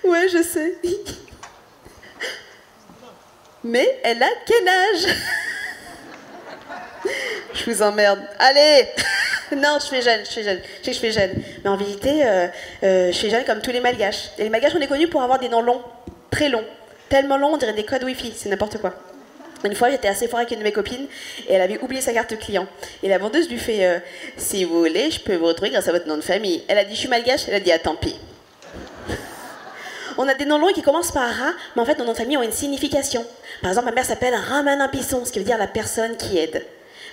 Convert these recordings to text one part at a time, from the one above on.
Ouais, je sais. Mais elle a quel âge? Je vous emmerde. Allez. Non, je fais jeune, je sais que je fais jeune. Mais en vérité, je fais jeune comme tous les malgaches. Et les malgaches, on est connus pour avoir des noms longs, très longs. Tellement longs, on dirait des codes Wi-Fi, c'est n'importe quoi. Une fois, j'étais assez fort avec une de mes copines et elle avait oublié sa carte client. Et la vendeuse lui fait si vous voulez, je peux vous retrouver grâce à votre nom de famille. Elle a dit je suis malgache, elle a dit ah tant pis. On a des noms longs qui commencent par Ra, mais en fait nos noms de famille ont une signification. Par exemple, ma mère s'appelle Ramanin Pisson, ce qui veut dire la personne qui aide.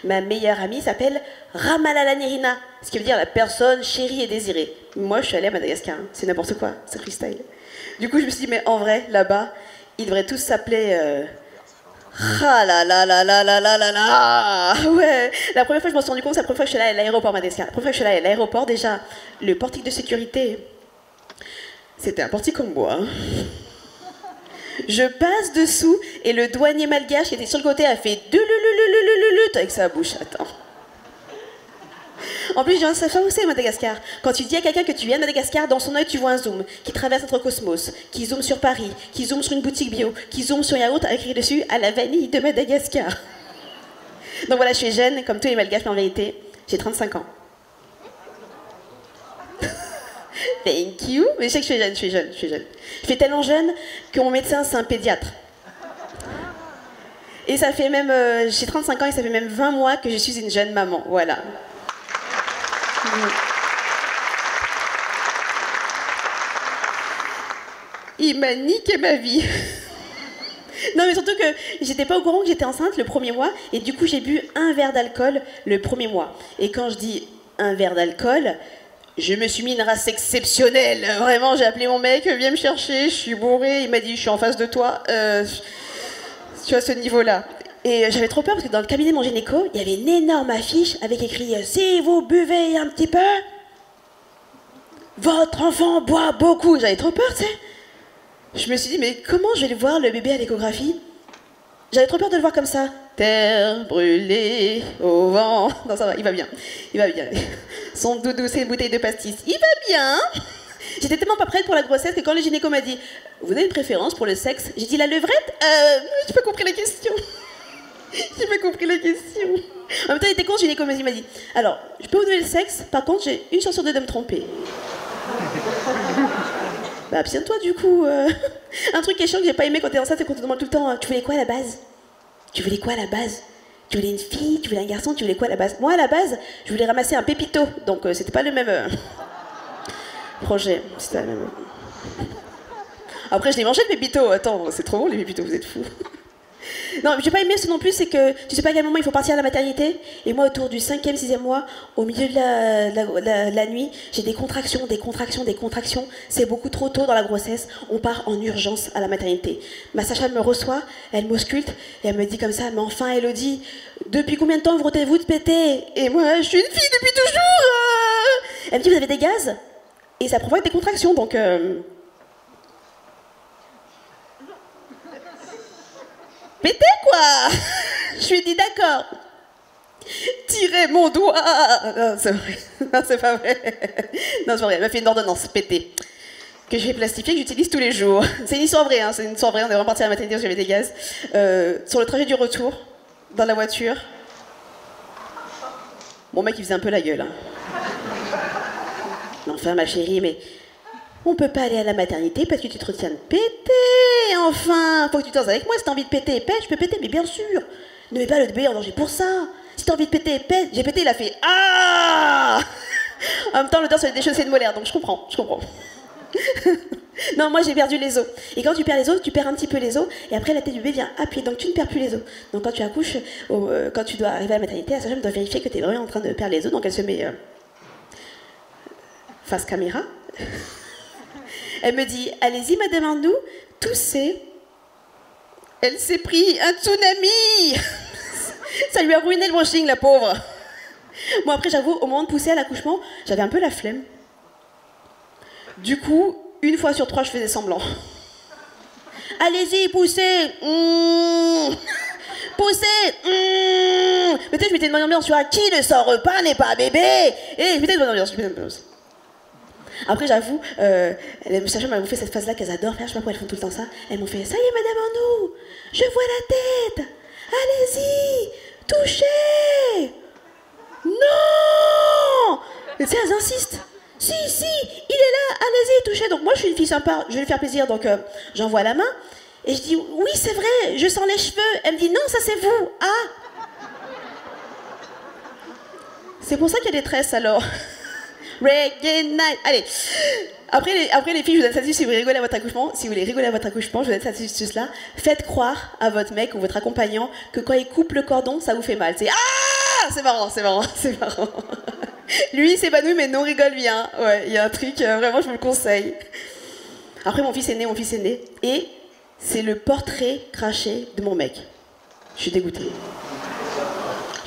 Ma meilleure amie s'appelle Ramalalanerina, ce qui veut dire la personne chérie et désirée. Moi, je suis allée à Madagascar, hein. C'est n'importe quoi, c'est freestyle. Du coup, je me suis dit, mais en vrai, là-bas, ils devraient tous s'appeler... Ah là là là là là là là là. Ouais. La première fois que je m'en suis rendu compte, c'est la première fois que je suis allée à l'aéroport Madagascar. La première fois que je suis allée à l'aéroport, déjà, le portique de sécurité, c'était un portique comme moi. Je passe dessous et le douanier malgache qui était sur le côté a fait avec sa bouche. Attends. En plus, j'ai un savoir où c'est Madagascar. Quand tu dis à quelqu'un que tu viens de Madagascar, dans son œil, tu vois un zoom qui traverse notre cosmos, qui zoome sur Paris, qui zoome sur une boutique bio, qui zoome sur un yaourt avec écrit dessus à la vanille de Madagascar. Donc voilà, je suis jeune, comme tous les malgaches, mais en vérité, j'ai 35 ans. Thank you. Mais je sais que je suis jeune, je suis jeune, je suis jeune. Je suis tellement jeune que mon médecin, c'est un pédiatre. Et ça fait même... j'ai 35 ans et ça fait même 20 mois que je suis une jeune maman. Voilà. Il m'a niqué ma vie. Non, mais surtout que j'étais pas au courant que j'étais enceinte le premier mois. Et du coup, j'ai bu un verre d'alcool le premier mois. Et quand je dis un verre d'alcool... Je me suis mis une race exceptionnelle. Vraiment, j'ai appelé mon mec, viens me chercher, je suis bourrée. Il m'a dit, je suis en face de toi. Tu as ce niveau-là. Et j'avais trop peur parce que dans le cabinet de mon gynéco, il y avait une énorme affiche avec écrit « Si vous buvez un petit peu, votre enfant boit beaucoup ». J'avais trop peur, tu sais. Je me suis dit, mais comment je vais le voir, le bébé à l'échographie? J'avais trop peur de le voir comme ça. Terre brûlée au vent. Non, ça va, il va bien. Il va bien. Son doudou, c'est une bouteille de pastis. Il va bien. J'étais tellement pas prête pour la grossesse que quand le gynéco m'a dit « Vous avez une préférence pour le sexe ?» J'ai dit « La levrette ?» J'ai pas compris la question. J'ai pas compris la question. En même temps, il était con, le gynéco m'a dit « Alors, je peux vous donner le sexe, par contre, j'ai une chance sur deux de me tromper. » Bah, abstiens-toi du coup. Un truc qui est chiant que j'ai pas aimé quand t'es enceinte, c'est qu'on te demande tout le temps « Tu voulais quoi à la base ? Tu voulais quoi à la base ? Tu voulais une fille, tu voulais un garçon, tu voulais quoi à la base ?» Moi, à la base, je voulais ramasser un pépito, donc c'était pas le même projet. C'était la même... Après, je l'ai mangé le pépito. Attends, c'est trop bon les pépitos, vous êtes fous. Non, j'ai pas aimé ce non plus, c'est que tu sais pas à quel moment il faut partir à la maternité. Et moi, autour du 5e, 6e mois, au milieu de la nuit, j'ai des contractions, des contractions, des contractions. C'est beaucoup trop tôt dans la grossesse. On part en urgence à la maternité. Ma sage-femme me reçoit, elle m'ausculte et elle me dit comme ça, mais enfin, Elodie, depuis combien de temps vous rotez-vous de péter? Et moi, je suis une fille depuis toujours. Elle me dit, vous avez des gaz? Et ça provoque des contractions, donc... Péter quoi. Je lui dis d'accord. Tirez mon doigt. Non, c'est vrai. Non, c'est pas vrai. Non, c'est pas vrai. Elle m'a fait une ordonnance, péter. Que j'ai plastifiée, que j'utilise tous les jours. C'est une histoire vraie, hein. C'est une histoire vraie. On est vraiment parti à la maternité où j'avais des gaz. Sur le trajet du retour, dans la voiture, mon mec il faisait un peu la gueule. Hein. Enfin, ma chérie, mais... On peut pas aller à la maternité parce que tu te retiens de péter, enfin. Faut que tu danses avec moi, si t'as envie de péter, pète, je peux péter, mais bien sûr. Ne mets pas le bébé en danger pour ça. Si t'as envie de péter, pète. J'ai pété, il a fait ah. En même temps, l'odeur se déchaussé de molaire, donc je comprends. Non, moi j'ai perdu les os. Et quand tu perds les os, tu perds un petit peu les os, et après la tête du bébé vient appuyer, donc tu ne perds plus les os. Donc quand tu accouches, quand tu dois arriver à la maternité, la sage-femme doit vérifier que tu es vraiment en train de perdre les os, donc elle se met face caméra. Elle me dit, allez-y madame Arnoux, toussez. Elle s'est pris un tsunami. Ça lui a ruiné le brushing, la pauvre. Moi après, j'avoue, au moment de pousser à l'accouchement, j'avais un peu la flemme. Du coup, une fois sur 3, je faisais semblant. Allez-y, poussez. Poussez. Mais tu sais, je mettais une bonne ambiance, tu vois, qui ne sort pas n'est pas bébé. Et je mettais une bonne ambiance, Après, j'avoue, les sages-femmes m'ont fait cette phase-là qu'elles adorent faire, je sais pas pourquoi elles font tout le temps ça. Elles m'ont fait, ça y est, madame Arnoux, je vois la tête, allez-y, touchez. Non. Et tu sais, elles insistent. Si, il est là, allez-y, touchez. Donc moi, je suis une fille sympa, je vais lui faire plaisir, donc j'envoie la main. Et je dis, oui, c'est vrai, je sens les cheveux. Elle me dit, non, ça c'est vous. Ah. C'est pour ça qu'il y a des tresses, alors. Reggae night. Allez. Après les filles, je vous donne cette astuce si vous rigolez à votre accouchement. Si vous voulez rigoler à votre accouchement, je vous donne cette astuce-là. Faites croire à votre mec ou votre accompagnant que quand il coupe le cordon, ça vous fait mal. C'est ah, c'est marrant. Lui, il s'épanouit, mais nous, on rigole bien. Ouais, il y a un truc, vraiment, je vous le conseille. Après, mon fils est né. Et c'est le portrait craché de mon mec. Je suis dégoûtée.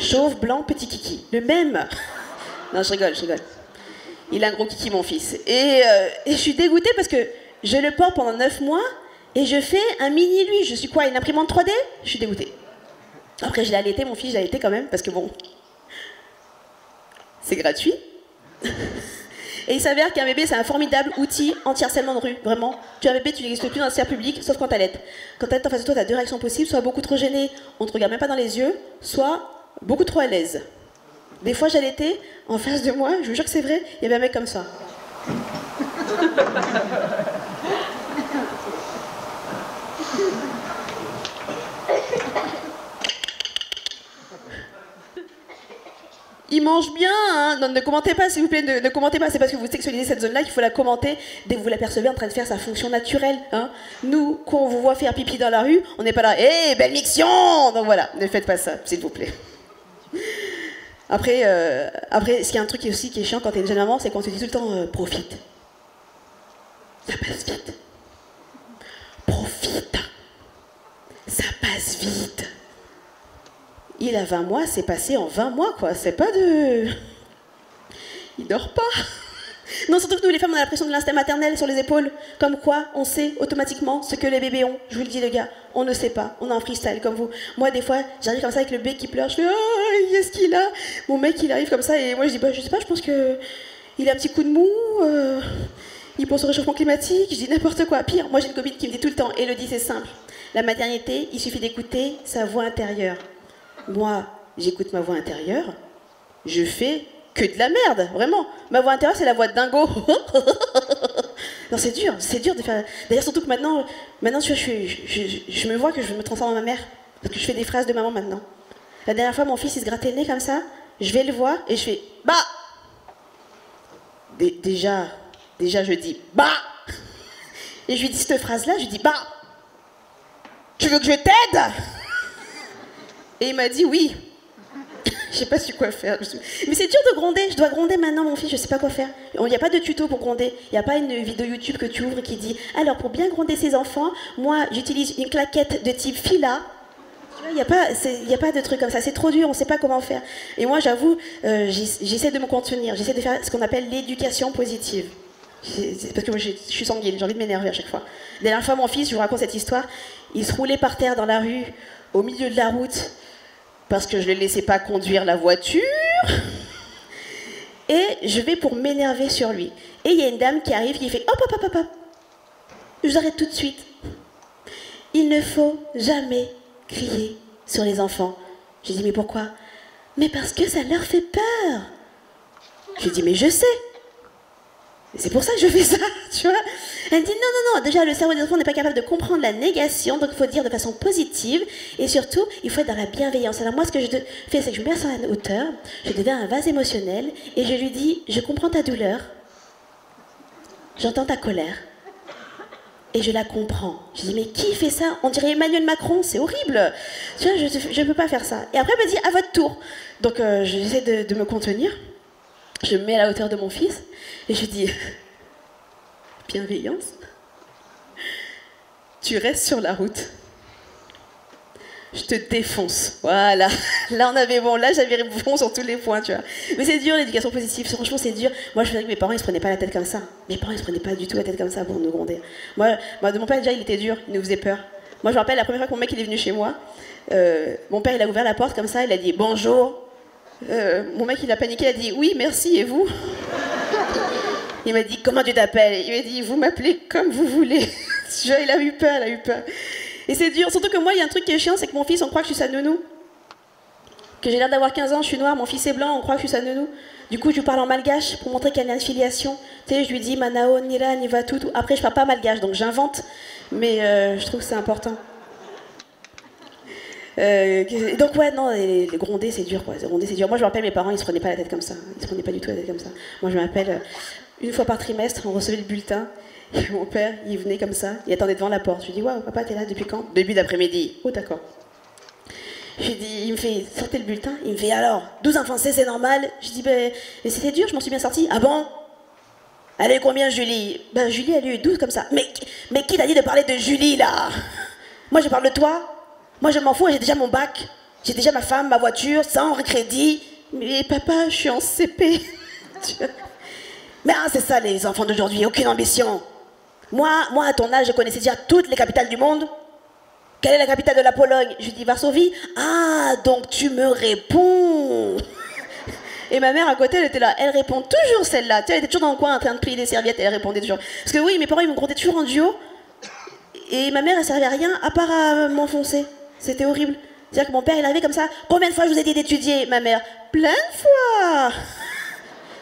Chauve, blanc, petit kiki. Le même. Non, je rigole. Il a un gros kiki, mon fils. Et je suis dégoûtée parce que je le porte pendant 9 mois et je fais un mini lui. Je suis quoi, une imprimante 3D? Je suis dégoûtée. Après, je l'ai allaité, mon fils, je l'ai allaité quand même, parce que bon, c'est gratuit. Et il s'avère qu'un bébé, c'est un formidable outil anti-harcèlement de rue, vraiment. Tu as un bébé, tu n'existes plus dans la sphère publique, sauf quand t'allaites. Quand t'allaites en face de toi, t'as 2 réactions possibles, soit beaucoup trop gêné, on te regarde même pas dans les yeux, soit beaucoup trop à l'aise. Des fois, j'allaitais, en face de moi, je vous jure que c'est vrai, il y avait un mec comme ça. Il mange bien, hein. Non, ne commentez pas, s'il vous plaît, ne commentez pas. C'est parce que vous sexualisez cette zone-là qu'il faut la commenter dès que vous l'apercevez en train de faire sa fonction naturelle. Hein. Nous, quand on vous voit faire pipi dans la rue, on n'est pas là, hé, belle miction. Donc voilà, ne faites pas ça, s'il vous plaît. Après, ce qui est un truc aussi qui est chiant quand t'es une jeune maman, c'est qu'on te dit tout le temps, profite. Ça passe vite. Profite. Ça passe vite. Il a 20 mois, c'est passé en 20 mois, quoi. C'est pas de... Il dort pas. Non, surtout que nous, les femmes, on a l'impression de l'instinct maternel sur les épaules. Comme quoi, on sait automatiquement ce que les bébés ont. Je vous le dis, les gars, on ne sait pas. On est en freestyle, comme vous. Moi, des fois, j'arrive comme ça avec le bébé qui pleure. Je fais, oh, qu'est-ce qu'il a? Mon mec, il arrive comme ça. Et moi, je dis, bah, je sais pas, je pense que il a un petit coup de mou. Il pense au réchauffement climatique. Je dis n'importe quoi. Pire, moi, j'ai une copine qui me dit tout le temps, Élodie, c'est simple. La maternité, il suffit d'écouter sa voix intérieure. Moi, j'écoute ma voix intérieure, je fais que de la merde, vraiment. Ma voix intérieure, c'est la voix de dingo. Non, c'est dur de faire... D'ailleurs, surtout que maintenant tu vois, je me vois que je me transforme en ma mère, parce que je fais des phrases de maman maintenant. La dernière fois, mon fils, il se grattait le nez comme ça, je vais le voir, et je fais « Bah !» Déjà, je dis « Bah !» Et je lui dis cette phrase-là, je lui dis « Bah !» Tu veux que je t'aide? Et il m'a dit oui. Je sais pas su quoi faire. Mais c'est dur de gronder. Je dois gronder maintenant mon fils, je sais pas quoi faire. Il n'y a pas de tuto pour gronder. Il n'y a pas une vidéo YouTube que tu ouvres qui dit alors pour bien gronder ses enfants, moi j'utilise une claquette de type Fila. Tu vois, il n'y a pas de truc comme ça. C'est trop dur, on ne sait pas comment faire. Et moi j'avoue, j'essaie de me contenir. J'essaie de faire ce qu'on appelle l'éducation positive. Parce que moi je suis sanguine, j'ai envie de m'énerver à chaque fois. La dernière fois mon fils, je vous raconte cette histoire, il se roulait par terre dans la rue, au milieu de la route, parce que je ne le laissais pas conduire la voiture. Et je vais pour m'énerver sur lui. Et il y a une dame qui arrive qui fait hop, hop, hop, hop, hop. Je vous arrête tout de suite. Il ne faut jamais crier sur les enfants. J'ai dit mais pourquoi? Mais parce que ça leur fait peur. J'ai dit mais je sais. C'est pour ça que je fais ça, tu vois. Elle me dit non, déjà le cerveau des enfants n'est pas capable de comprendre la négation, donc il faut dire de façon positive, et surtout, il faut être dans la bienveillance. Alors moi, ce que je fais, c'est que je me mets à la hauteur, je deviens un vase émotionnel, et je lui dis, je comprends ta douleur, j'entends ta colère, et je la comprends. Je dis, mais qui fait ça? On dirait Emmanuel Macron, c'est horrible. Tu vois, je ne peux pas faire ça. Et après, elle me dit, à votre tour. Donc j'essaie de me contenir. Je me mets à la hauteur de mon fils et je dis bienveillance, tu restes sur la route, je te défonce. Voilà, là on avait bon, là j'avais bon sur tous les points, tu vois. Mais c'est dur l'éducation positive, franchement c'est dur. Moi je faisais que mes parents ils se prenaient pas la tête comme ça. Mes parents ils se prenaient pas du tout la tête comme ça pour nous gronder. Moi de mon père déjà il était dur, il nous faisait peur. Moi je me rappelle la première fois que mon mec il est venu chez moi, mon père il a ouvert la porte comme ça, il a dit bonjour. Mon mec il a paniqué, il a dit oui merci et vous. Il m'a dit, comment tu t'appelles? Il m'a dit, vous m'appelez comme vous voulez. Il a eu peur, il a eu peur. Et c'est dur, surtout que moi, il y a un truc qui est chiant, c'est que mon fils, on croit que je suis sa nounou. Que j'ai l'air d'avoir 15 ans, je suis noire, mon fils est blanc, on croit que je suis sa nounou. Du coup, je lui parle en malgache pour montrer qu'il y a une filiation. Tu sais, je lui dis, Manao, Nira, Niva, tout. Après, je parle pas malgache, donc j'invente. Mais je trouve que c'est important. Donc ouais, non, les gronder c'est dur quoi. Gronder c'est dur. Moi je me rappelle mes parents, ils se prenaient pas la tête comme ça. Ils se prenaient pas du tout la tête comme ça. Moi je me rappelle, une fois par trimestre, on recevait le bulletin. Et mon père, il venait comme ça, il attendait devant la porte. Je lui dis, waouh, papa, t'es là depuis quand? Début d'après-midi. Oh d'accord. Je lui dis, il me fait, sortez le bulletin. Il me fait, alors, 12 en français, c'est normal? Je dis, ben, mais c'était dur, je m'en suis bien sortie. Ah bon? Elle a eu combien, Julie? Ben, Julie, elle a eu 12 comme ça. Mais qui t'a dit de parler de Julie, là? Moi, je parle de toi. Moi, je m'en fous, j'ai déjà mon bac. J'ai déjà ma femme, ma voiture, sans crédit. Mais papa, je suis en CP. Mais ah, c'est ça, les enfants d'aujourd'hui, aucune ambition. Moi, à ton âge, je connaissais déjà toutes les capitales du monde. Quelle est la capitale de la Pologne? Je lui dis Varsovie. Ah, donc tu me réponds. Et ma mère à côté, elle était là. Elle répond toujours celle-là. Tu sais, elle était toujours dans le coin en train de plier des serviettes et elle répondait toujours. Parce que oui, mes parents, ils me comptaient toujours en duo. Et ma mère, elle servait à rien à part à m'enfoncer. C'était horrible. C'est-à-dire que mon père, il arrivait comme ça. Combien de fois je vous ai dit d'étudier? Ma mère, plein de fois.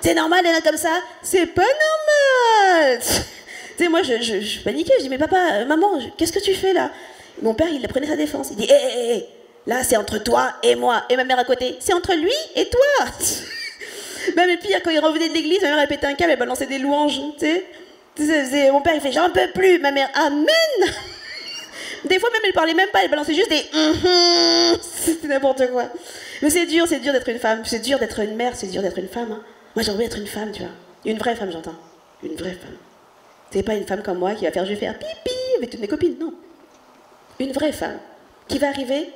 C'est normal, elle est comme ça? C'est pas normal. Tu sais, moi, je paniquais. Je dis, mais papa, maman, qu'est-ce que tu fais là? Mon père, il prenait sa défense. Il dit, hé, là, c'est entre toi et moi. Et ma mère à côté, c'est entre lui et toi. Même et pire, quand il revenait de l'église, ma mère, elle pétait un câble, elle balançait des louanges, tu sais. Mon père, il fait, j'en peux plus. Ma mère, amen. Des fois, même, elle parlait même pas, elle balançait juste des C'était n'importe quoi. Mais c'est dur d'être une femme. C'est dur d'être une mère, c'est dur d'être une femme. Hein. Moi, j'aimerais être une femme, tu vois. Une vraie femme, j'entends. Une vraie femme. C'est pas une femme comme moi qui va faire je vais faire pipi avec toutes mes copines, non. Une vraie femme qui va arriver,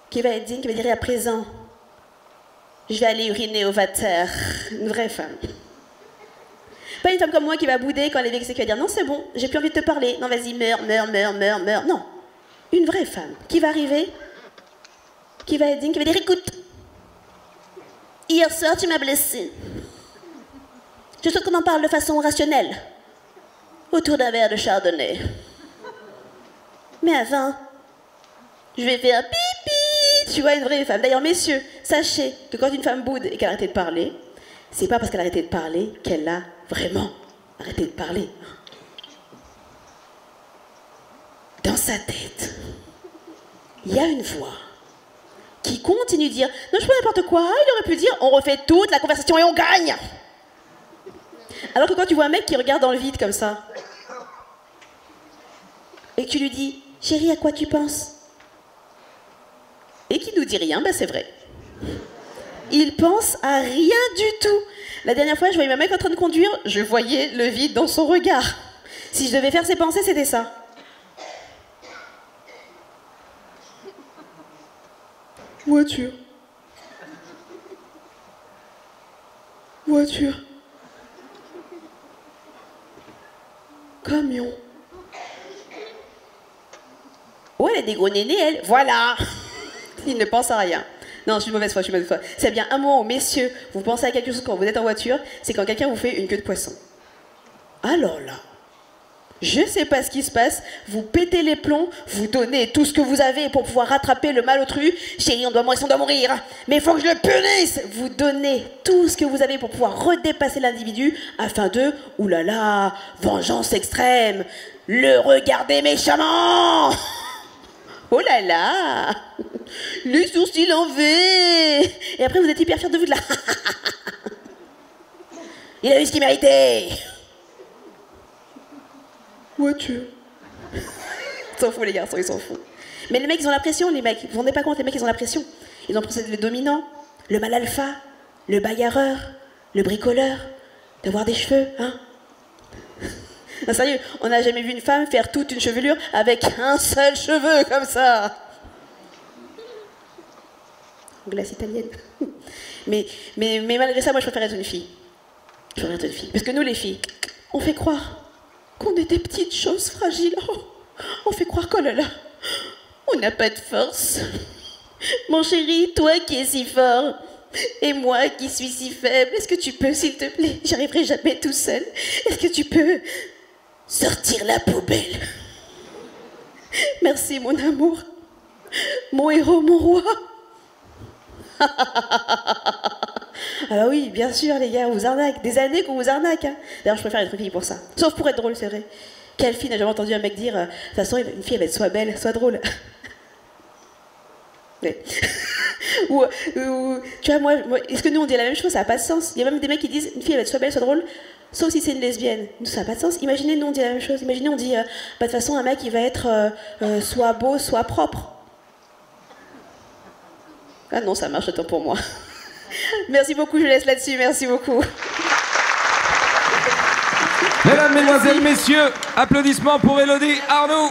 qui va être digne, qui va dire à présent, je vais aller uriner au water. Une vraie femme. Pas une femme comme moi qui va bouder quand elle est vexée, qui va dire non c'est bon, j'ai plus envie de te parler, non vas-y meurs. Non, une vraie femme qui va arriver, qui va être digne, qui va dire écoute, hier soir tu m'as blessée. Je souhaite qu'on en parle de façon rationnelle, autour d'un verre de chardonnay. Mais avant, je vais faire pipi. Tu vois, une vraie femme. D'ailleurs, messieurs, sachez que quand une femme boude et qu'elle a arrêté de parler, c'est pas parce qu'elle a arrêté de parler qu'elle a vraiment arrêté de parler. Dans sa tête, il y a une voix qui continue de dire non, je fais n'importe quoi. Il aurait pu dire on refait toute la conversation et on gagne. Alors que quand tu vois un mec qui regarde dans le vide comme ça et que tu lui dis chérie, à quoi tu penses? Et qui nous dit rien, ben c'est vrai. Il pense à rien du tout. La dernière fois, je voyais ma mec en train de conduire, je voyais le vide dans son regard. Si je devais faire ses pensées, c'était ça. Voiture. Voiture. Camion. Oh, elle a des gros nénés, elle. Voilà. Il ne pense à rien. Non, je suis mauvaise foi. C'est bien un moment où, messieurs, vous pensez à quelque chose quand vous êtes en voiture, c'est quand quelqu'un vous fait une queue de poisson. Alors là, je sais pas ce qui se passe, vous pétez les plombs, vous donnez tout ce que vous avez pour pouvoir rattraper le malotru. Chérie, on doit mourir, mais il faut que je le punisse. Vous donnez tout ce que vous avez pour pouvoir redépasser l'individu afin de, oulala, vengeance extrême, le regarder méchamment. Oh là là, les sourcils en V. Et après, vous êtes hyper fiers de vous de là. Il a eu ce qu'il méritait. Voiture. Ils s'en foutent, les garçons, ils s'en foutent. Mais les mecs, ils ont la pression, les mecs. Vous vous rendez pas compte, les mecs, ils ont la pression. Ils ont le dominant, le mal alpha, le bagarreur, le bricoleur, d'avoir des cheveux, hein. Non, sérieux, on n'a jamais vu une femme faire toute une chevelure avec un seul cheveu comme ça. Glace italienne. Mais malgré ça, moi je préfère être une fille. Je préfère être une fille. Parce que nous les filles, on fait croire qu'on est des petites choses fragiles. Oh, on fait croire qu'oh là là, on n'a pas de force. Mon chéri, toi qui es si fort, Et moi qui suis si faible, est-ce que tu peux, s'il te plaît? J'arriverai jamais tout seul. Est-ce que tu peux sortir la poubelle? Merci, mon amour. Mon héros, mon roi. Ah bah oui, bien sûr, les gars, on vous arnaque. Des années qu'on vous arnaque. Hein. D'ailleurs, je préfère être une fille pour ça. Sauf pour être drôle, c'est vrai. Quelle fille n'a jamais entendu un mec dire de toute façon, une fille, elle va être soit belle, soit drôle. Ouais. ou, tu vois, moi, est-ce que nous, on dit la même chose? Ça n'a pas de sens. Il y a même des mecs qui disent une fille, elle va être soit belle, soit drôle, sauf si c'est une lesbienne. Nous, ça n'a pas de sens. Imaginez, nous, on dit la même chose. Imaginez, on dit bah, de toute façon, un mec, il va être soit beau, soit propre. Ah non, ça marche autant pour moi. Merci beaucoup, je laisse là-dessus, merci beaucoup. Mesdames, Mesdemoiselles, Messieurs, applaudissements pour Élodie Arnoux.